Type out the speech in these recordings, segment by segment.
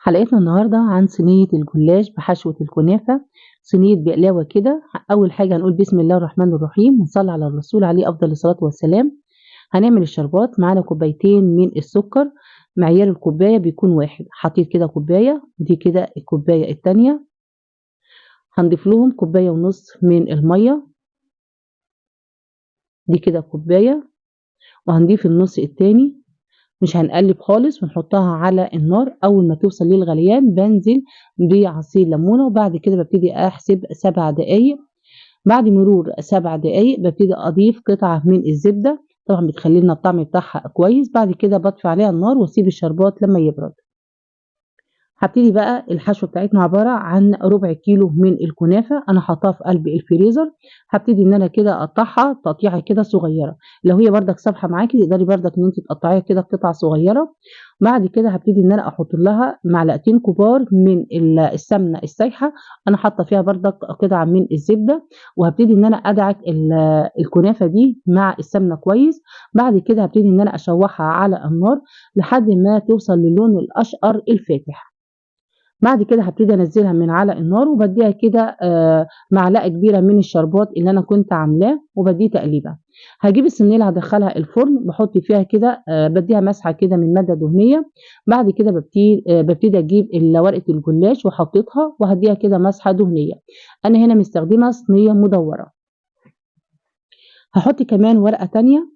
حلقتنا النهاردة عن صينية الجلاش بحشوة الكنافة. صينية بقلاوة كده. أول حاجة هنقول بسم الله الرحمن الرحيم ونصلي على الرسول عليه أفضل الصلاة والسلام. هنعمل الشربات. معانا كوبايتين من السكر، معيار الكوباية بيكون واحد. حطيت كده كوباية ودي كده الكوباية التانية. هنضيف لهم كوباية ونص من المية، دي كده كوباية، وهنضيف النص التاني. مش هنقلب خالص ونحطها على النار. اول ما توصل للغليان بنزل بعصير ليمونه، وبعد كده ببتدي احسب 7 دقايق. بعد مرور 7 دقايق ببتدي اضيف قطعه من الزبده، طبعا بتخلي لنا الطعم بتاعها كويس. بعد كده بطفي عليها النار واسيب الشربات لما يبرد. هبتدي بقى الحشوه بتاعتنا عباره عن ربع كيلو من الكنافه، انا حاطاها في قلب الفريزر. هبتدي ان انا كده اقطعها تقطيعه كده صغيره. لو هي بردك صبحه معاكي تقدري بردك ان انت تقطعيها كده قطع صغيره. بعد كده هبتدي ان انا احط لها معلقتين كبار من السمنه السايحه، انا حاطه فيها بردك قطعه من الزبده. وهبتدي ان انا ادعك الكنافه دي مع السمنه كويس. بعد كده هبتدي ان انا اشوحها على النار لحد ما توصل للون الاشقر الفاتح. بعد كده هبتدي انزلها من على النار وبديها كده معلقه كبيره من الشربات اللي انا كنت عاملاه وبديه تقليبه. هجيب الصينيه اللي هدخلها الفرن بحط فيها كده بديها مسحه كده من ماده دهنيه. بعد كده ببتدي اجيب ورقه الجلاش وحطيتها وهديها كده مسحه دهنيه. انا هنا مستخدمه صينيه مدوره. هحط كمان ورقه تانية،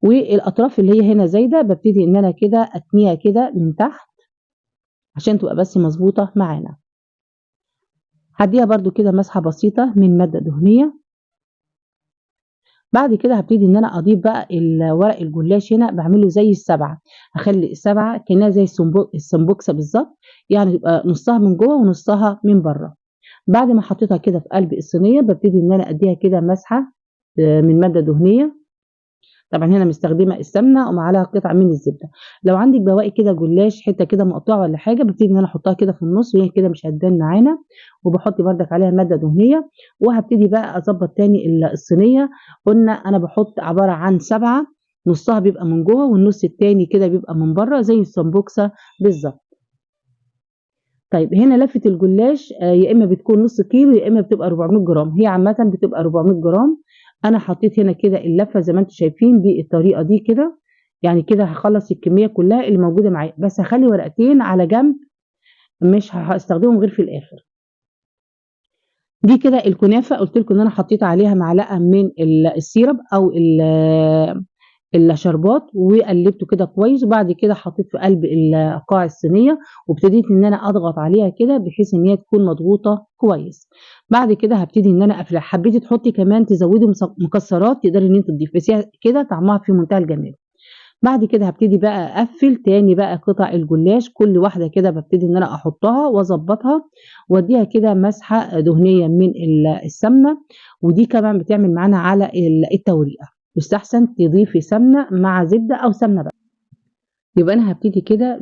والاطراف اللي هي هنا زايده ببتدي ان انا كده اتنيها كده من تحت عشان تبقى بس مظبوطه معانا. هديها برضو كده مسحة بسيطة من مادة دهنية. بعد كده هبتدي ان انا اضيف بقى ورق الجلاش. هنا بعمله زي السبعة، هخلي السبعة كأنها زي السمبوكسة بالظبط، يعني تبقى نصها من جوه ونصها من بره. بعد ما حطيتها كده في قلب الصينية ببتدي ان انا اديها كده مسحة من مادة دهنية. طبعا هنا مستخدمه السمنه ومعاها قطعه من الزبده. لو عندك بواقي كده جلاش حته كده مقطوعه ولا حاجه ببتدي ان انا احطها كده في النص وهي كده مش هتبان معانا، وبحط بردك عليها ماده دهنيه. وهبتدي بقى اظبط تاني الصينيه. قلنا انا بحط عباره عن 7، نصها بيبقى من جوه والنص التاني كده بيبقى من بره زي السمبوكسه بالظبط. طيب هنا لفه الجلاش يا اما بتكون نص كيلو يا اما بتبقى 400 جرام، هي عامه بتبقى 400 جرام. انا حطيت هنا كده اللفه زي ما انتم شايفين بالطريقه دي كده، يعني كده هخلص الكميه كلها اللي موجوده معايا، بس هخلي ورقتين على جنب مش هستخدمهم غير في الاخر. دي كده الكنافه قلت لكم ان انا حطيت عليها معلقه من السيرب او الشربات وقلبته كده كويس. وبعد كده حطيت في قلب قاع الصينيه وابتديت ان انا اضغط عليها كده بحيث ان هي تكون مضغوطه كويس. بعد كده هبتدي ان انا اقفلها. حبيتي تحطي كمان تزودي مكسرات تقدري ان انت تضيفي، بس هي كده طعمها في منتهى الجمال. بعد كده هبتدي بقى اقفل تاني بقى قطع الجلاش، كل واحده كده ببتدي ان انا احطها واظبطها واديها كده مسحه دهنيه من السمنه. ودي كمان بتعمل معانا على التوريقه، يستحسن تضيفي سمنه مع زبده او سمنه بقى. يبقى انا هبتدي كده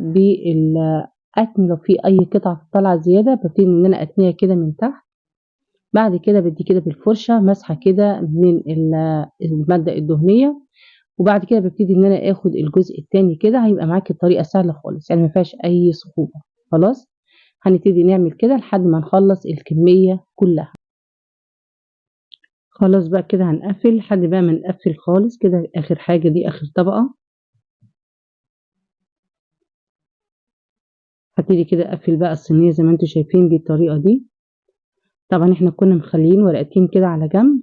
اتني لو في اي قطعه طالعه زياده ببتدي ان انا اتنيها كده من تحت. بعد كده بدي كده بالفرشه مسحه كده من الماده الدهنيه. وبعد كده ببتدي ان انا اخد الجزء التاني كده، هيبقى معاكي الطريقه سهله خالص يعني ما فيهاش اي صعوبه. خلاص هنبتدي نعمل كده لحد ما نخلص الكميه كلها. خلاص بقى كده هنقفل لحد بقى ما نقفل خالص كده. اخر حاجه دي اخر طبقه. هبتدي كده اقفل بقى الصينيه زي ما انتم شايفين بالطريقه دي. طبعا احنا كنا مخليين ورقتين كده على جنب.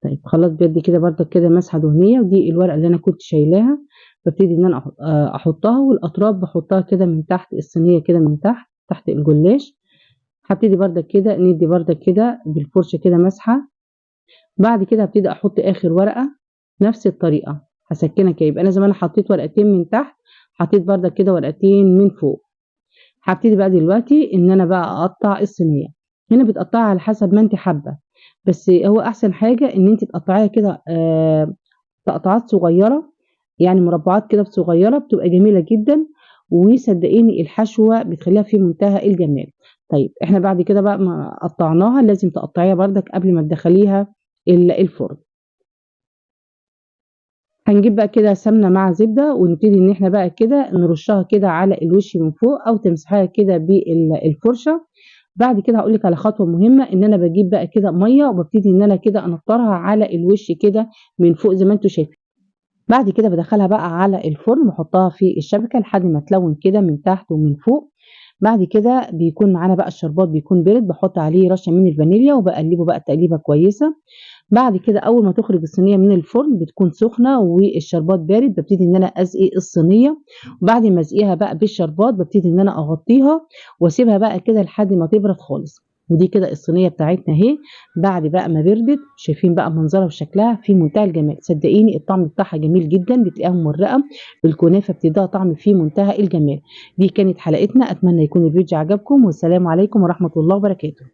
طيب خلاص بدي كده برضك كده مسحه دهنيه، ودي الورقه اللي انا كنت شايلاها ببتدي ان انا احطها، والاطراف بحطها كده من تحت الصينيه كده من تحت تحت الجلاش. هبتدي بردك كده ندي بردك كده بالفرشه كده مسحه. بعد كده هبتدي احط اخر ورقه نفس الطريقه، هسكنها كده. يبقى انا زي ما انا حطيت ورقتين من تحت حطيت بردك كده ورقتين من فوق. هبتدي بقى دلوقتي ان انا بقى اقطع الصينيه. هنا بتقطعها على حسب ما انت حابه، بس هو احسن حاجه ان انت تقطعيها كده تقطعات صغيره، يعني مربعات كده صغيره بتبقى جميله جدا. وصدقيني الحشوه بتخليها في منتهى الجمال. طيب احنا بعد كده بقى ما قطعناها لازم تقطعيها بردك قبل ما تدخليها الفرن. هنجيب بقى كده سمنة مع زبدة ونبتدي إن إحنا بقى كده نرشها كده على الوش من فوق أو تمسحيها كده بالفرشة. بعد كده هاقول لِك على خطوة مهمة، إن أنا باجيب بقى كده مَيّة وبابتدي إن أنا كده أنطّرها على الوش كده من فوق زي ما أنتم شايفين. بعد كده بادخّلها بقى على الفرن واحطها في الشبكة لحد ما تلوِّن كده من تحت ومن فوق. بعد كده بيكون معانا بقى الشربات بيكون بِرِد، باحط عليه رشة من الفانيليا وباقلّبه بقى تقليبة كويسة. بعد كده أول ما تخرج الصينية من الفرن بتكون سخنة والشربات بارد، بابتدي إن أنا أسقي الصينية، وبعد ما أسقيها بقى بالشربات بابتدي إن أنا أغطّيها وأسيبها بقى كده لحد ما تبرد خالص. ودي كده الصينية بتاعتنا أهي بعد بقى ما بردت، شايفين بقى منظرها وشكلها في منتهى الجمال. صدقيني الطعم بتاعها جميل جدًا، بتلاقيها مورقة، الكنافة بتدّيها طعم في منتهى الجمال. دي كانت حلقتنا، أتمنى يكون الفيديو عجبكم والسلام عليكم ورحمة الله وبركاته.